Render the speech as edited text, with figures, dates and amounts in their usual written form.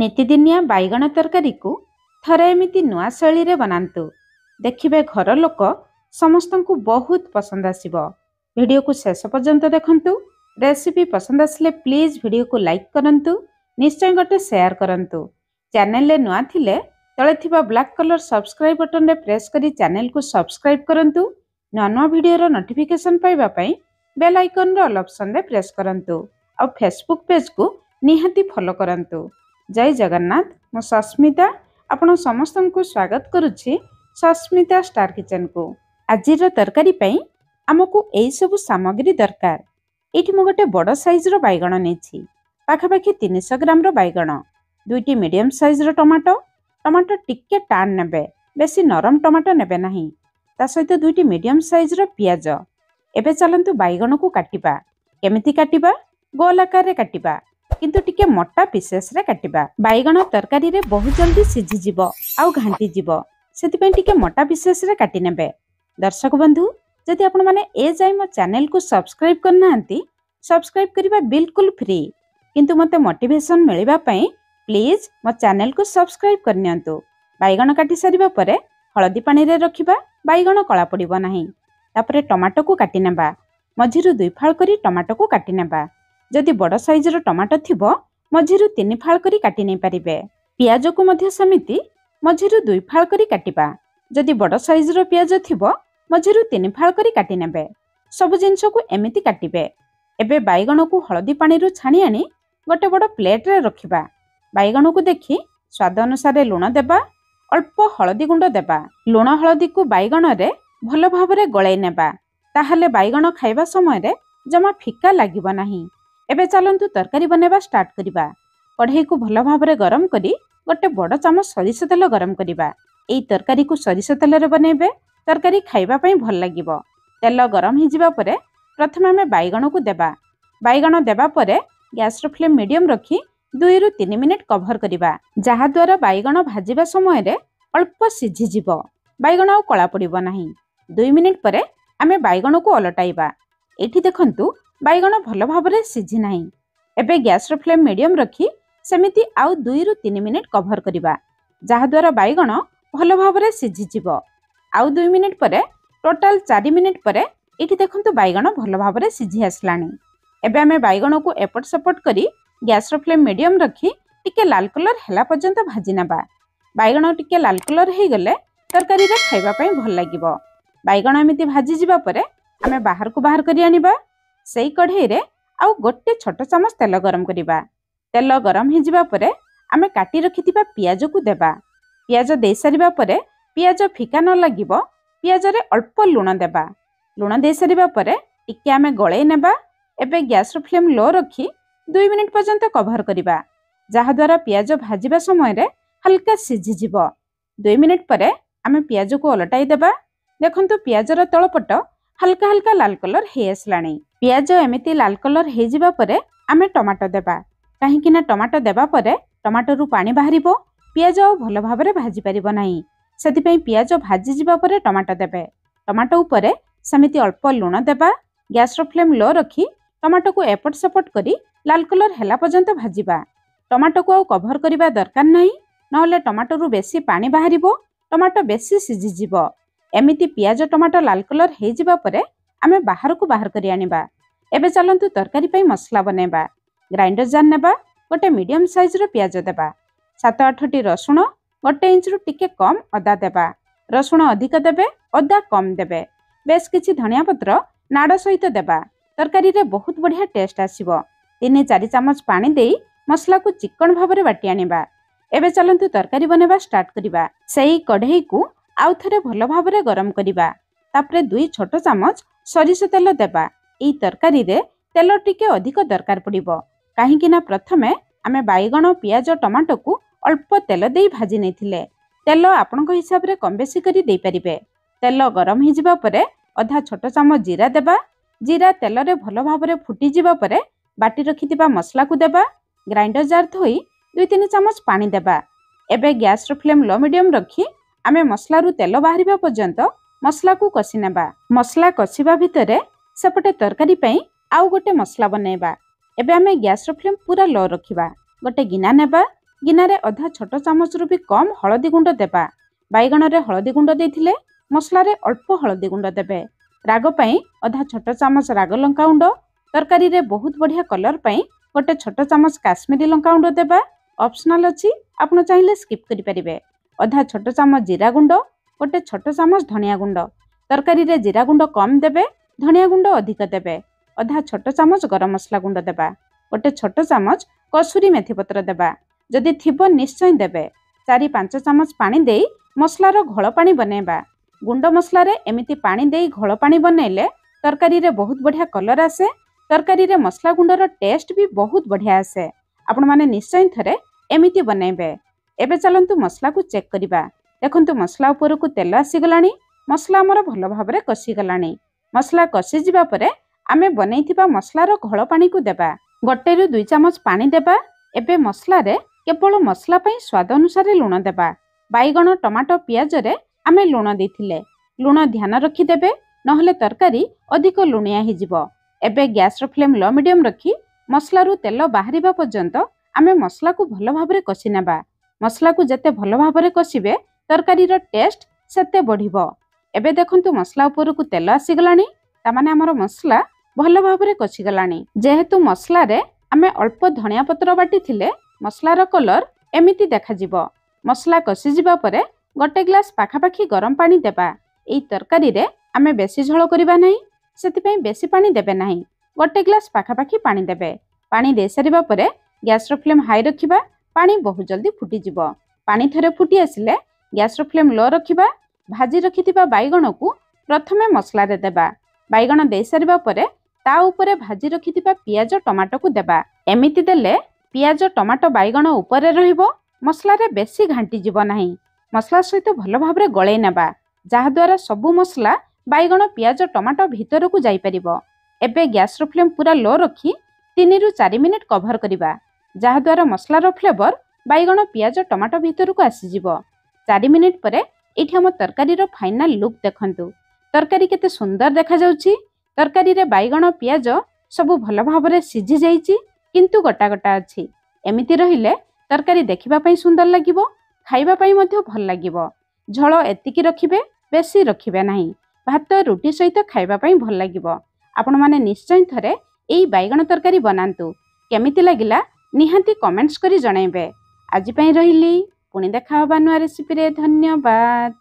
नितिदिनिया बैगण तरकारी को थरे एमिति नुआ शैली रे बनांतु देखिबे घर लोक समस्त को बहुत पसंद आसीबो। वीडियो को शेष पर्यंत देखंतु। रेसिपी पसंद आसले प्लीज वीडियो को लाइक करंतु, निश्चय गोटे शेयर करंतु। चैनल ले नुआ थिले तळे थिबा ब्लैक कलर सब्सक्राइब बटन रे प्रेस करी चैनल को सब्सक्राइब करंतु। नुआ नुआ वीडियो रो नोटिफिकेशन पाइबा पई बेल आइकन रो ऑल ऑप्शन रे प्रेस करंतु और फेसबुक पेज को निहाती फॉलो करंतु। जय जगन्नाथ। मो सस्मिता आपण समस्त को स्वागत करुछि सस्मिता स्टार किचन को। आजिर तरकारी पई हमकु एई सब सामग्री दरकार। एठी मो गोटे बड़ साइज रो बैगण नेछि, पाखापाखि 300 ग्राम रो बैगण, दुईटी मीडियम साइज रो टमाटो। टमाटो टिके टाण नेबे, बेसी नरम टमाटो नेबे नाही। ता सहित दुईटी मीडियम साइज रो पियाज। एबे चलंतु बैगण को काटिबा। केमिति काटिबा? गोल आकार रे काटिबा, किंतु टिके मोटा पीसेस रे काटिबा। बैगण तरकारी रे बहुत जल्दी सिझी जिवो आउ घांटी जिवो, सेति पई टिके मोटा पीसेस रे काटि नेबे। दर्शक बंधु, जदि आपण माने ए जाय मो चैनल को सब्सक्राइब करनांती, सब्सक्राइब करिबा बिल्कुल फ्री, किंतु मते मोटिवेशन मिलिबा पई प्लीज मो चैनल को सब्सक्राइब करनियंतु। बैगण काटि सारिबा परे हळदी पानी रे रखिबा, बैगण कळा पड़िबो नाही। तापरे टमाटो को काटि नेबा, मझिरु 2 फाळ करी टमाटो को काटि नेबा। जदि बड़ साइज रो टमाटो थिबो मझिरु 3 फाळ करी काटि नै परिबे। पियाज को मध्य समिति मझिरु 2 फाळ करी काटिबा। जदि बड़ साइज रो पियाज थिबो मझिरु 3 फाळ करी काटि नेबे। सब जिंस को एमिति काटिबे। एबे बैगण को हळदी पानी रो छाणी आनी गोटे बड़ प्लेट रे रखिबा। बैगण को देखि स्वाद अनुसार लूण देबा, अल्प हळदी गुंड देबा। लूण हळदी को बैगण रे भल भाबरे गळाई नेबा, ताहाले बैगण खाइबा समय रे जमा फिका लागिबो नाही। एबे चलंतु तरकारी बनेबा स्टार्ट करिबा। कढ़ाई को भल भाबरे गरम करी गोटे बड़ चामच सरिष तेल गरम करिबा। एई तरकारी को सरिष तेल रे बनेबे, तरकारी खाइबा पई भल लागिबो। तेल गरम हि जिबा परे प्रथमे हमें बैगण को देबा। बैगण देबा परे गैस रो फ्लेम मीडियम रखी 2 रु 3 मिनिट कवर करिबा, जहा द्वारा बैगण भाजिबा समय रे अल्प सिझी जिवो, बैगण आ कळा पड़िबो नाही। 2 मिनिट परे हमें बैगण को ओलटाइबा। एठी देखंतु बैगण भल भाबरे सिझी नाही। एबे गैस रो फ्लेम मीडियम रखी सेमिति आउ 2 रु 3 मिनिट कवर करिबा, जहा द्वारा बैगण भल भाबरे सिझी जिवो। आउ 2 मिनिट परे टोटल 4 मिनिट परे एठी देखंतु बैगण भल भाबरे सिझी आसलानी। एबे हमें बैगण को एपट सपट करी गैस रो फ्लेम मीडियम रखी टिके लाल कलर हेला पर्यंत भाजी नबा। बैगण टिके लाल कलर हे गले तरकारी रे खाइबा पई भल लागिबो। बैगण एमिति भाजी जिबा परे हमें बाहर को बाहर करी आनिबा। सेई कढ़ाई रे आउ गोटे छोट चामच तेल गरम करिबा। तेल गरम हि जिबा परे हमें काटी रखिथिबा पियाज को देबा। पियाज दे सारिबा परे पियाज फिका न लागिबो, पियाज रे अल्प लूण देबा। लूण दे सारिबा परे टिके हमें गळै नेबा। एबे गैस रो फ्लेम लो रखी 2 मिनिट पर्यंत कवर करिबा, जहा द्वारा पियाज भाजिबा समय रे हल्का सिझी जिवो। 2 मिनिट परे हमें पियाज को ओलटाई देबा। देखंतु पियाज रो तळपट हल्का हल्का लाल कलर हे आसलाणी। पियाज एमिति लाल कलर हे जिबा परे आमे टमाटो देबा। काहेकि ना टमाटो देबा परे टमाटो रु पानी बाहरिबो, पियाज आ भल भाबरे भाजी परिबो नाही। सेति पई पियाज भाजी जिबा परे टमाटो देबे। टमाटो उपरे समिति अल्प लूण देबा। गैस रो फ्लेम लो रखी टमाटो को एपट सपट करी लाल कलर हेला पर्यंत भाजिबा। टमाटो को आ कवर करिबा दरकार नाही, नहले टमाटो रु बेसी पानी बाहरिबो, टमाटो बेसी सिझी जिवो। एमिति पियाज टमाटो लाल कलर हे जिबा परे आमे बाहर को बाहर करी आनिबा। एबे चलंतु तरकारी पई मसला बनेबा। ग्राइंडर जार नेबा, गोटे मीडियम साइज रो पियाज देबा, 7-8 टी रसुण, 1 इंच रु टिके कम अदा देबा। रसुण अधिक देबे, अदा कम देबे। बेस किछि धनिया पत्र नाड़ सहित देबा। तरकारी रे बहुत बढ़िया टेस्ट आसीबो। 3-4 चामच पानी देई मसला को चिकन भाबरे बाटी आनिबा। एबे चलंतु तरकारी बनेबा स्टार्ट करिबा। सेई कढ़ाई को आउ थरे भल भाबरे गरम करिबा। तापरे 2 छोट चामच सरिष तेल देबा। एई तरकारी रे तेल टिके अधिक दरकार पड़िबो, काहेकि ना प्रथमे आमे बैगण पियाज टमाटो को अल्प तेल देई भाजी नैथिले। तेल आपनक हिसाब रे कम बेसी करी देई परिबे। तेल गरम हि जिबा परे अधा छोट चामच जीरा देबा। जीरा तेल रे भल भाबरे फुटी जिबा परे बाटी रखिथिबा मसला को देबा। ग्राइंडर जार थोई 2-3 चामच पानी देबा। एबे गैस रो फ्लेम लो मीडियम रखी आमे मसला रु तेल बाहरिबा पर्यंत मसला को कसी नेबा। मसला कसिबा भितरे सेपटे तरकारी पई आउ गोटे मसला बनेबा। एबे आमे गैस रो फ्लेम पूरा लो रखिबा। गोटे गिना नेबा, गिनारे अधा छोट चामच भी कम हलदी गुंड देबा। बैगण रे हलदी गुंड देथिले मसला रे अल्प हलदी गुंड देबे। राग पई अधा छोट चामच राग लंका गुंड, तरकारी रे बहुत बढ़िया कलर पई गोटे छोट चामच काश्मीरी लंका गुंड देबा। ऑप्शनल अछि, आपण चाहिले स्किप करि परिबे। अधा छोट चामच जीरा गुंड, गोटे छोट चामच धनिया गुंड, तरकारी रे जीरा गुंड कम देबे, धनिया गुंड अधिक देबे। अधा छोट चामच गरम मसला गुंड देबा, गोटे छोट चामच कसुरी मेथी पत्र देबा, जदि थिबो निश्चय देबे। 4-5 चामच पानी देई मसलार घोल पानी बनेबा। गुंड मसला रे एमिति पानी देई घोल पानी बनेले तरकारी रे बहुत बढ़िया कलर आसे, तरकारी रे मसला गुंडर टेस्ट भी बहुत बढ़िया आसे। आपण माने निश्चय थरे एमिति बनेबे। एबे चलंतु मसला को चेक करिबा। देखंतु मसला ऊपर को तेल आसी गलानी, मसला हमर भलो भाबरे कसी गलानी। मसला कसी जिबा परे आमे बनेइथिबा मसलार घोल पानी को देबा। 1-2 चामच पानी देबा। एबे मसला रे केवल मसला पई स्वाद अनुसार लूण देबा। बैगण टमाटो पियाज रे आमे लूण देथिले, लूण ध्यान रखी देबे, नहले तरकारी अधिक लुणिया हि जिवो। एबे गैस रो फ्लेम लो मीडियम रखी मसला रु तेल बाहरिबा पर्यंत आमे मसला को भलो भाबरे कसी नेबा। मसला को जते भलो भाबरे कसिबे तरकारी रो टेस्ट सेते बढ़िबो। एबे देखंतु मसला ऊपर को तेल आसी गलानी, ता माने हमर मसला भलो भाबरे कसी गलानी। जेहेतु मसला रे आमे अल्प धनिया पत्र बाटी थिले मसलार कलर एमिति देखा जिवो। मसला कसी जिबा परे 1 ग्लास पाखापाखी गरम पानी देबा। एई तरकारी रे आमे बेसी झोल करिबा नाही, सेति पई बेसी पानी देबे नाही। 1 ग्लास पाखापाखी पानी देबे। पानी दे सारिबा परे गैस रो फ्लेम हाई रखिबा। पानी बहुत जल्दी फुटी जिवो। पानी थरे फुटी आसिले गैस रो फ्लेम लो रखिबा। भाजी रखिथिबा बैगण को प्रथमे मसला रे देबा। बैगण दे सारिबा परे ता ऊपरे भाजी रखिथिबा पियाज टमाटो को देबा। एमिति देले पियाज टमाटो बैगण ऊपरे रहिबो, मसला रे बेसी घांटी जिवो नाही। मसला सहित भलो भाबरे गळै नेबा, जहा द्वारा सबु मसला बैगण पियाज टमाटो भीतर को जाई परिबो। एबे गैस रो फ्लेम पूरा लो रखी 3-4 मिनिट कवर करिबा, जहा द्वारा मसलार फ्लेवर बैगण पियाज टमाटो भीतर को आसी जिवो। 4 मिनिट परे एठी हम तरकारी रो फाइनल लुक देखंतु। तरकारी केते सुंदर देखा जाउची। तरकारी रे बैगण पियाज सबु भलो भाबरे सिझी जाईची, किंतु गोटा गोटा अछि। एमिति रहिले तरकारी देखिबा पई सुंदर लागिबो, खाइबा पई मध्य भल लागिबो। झोल एतिकी रखिबे, बेसी रखिबे नाही। भात रुटी सहित खाइबा पई भल लागिबो। आपण माने निश्चय थरे एई बैगण तरकारी बनांतु। केमिति लागिला निहांती कमेंट्स करी जणाइबे। आज पई रहिली, पुणी देखा होबा नुआ रेसिपी रे। धन्यवाद।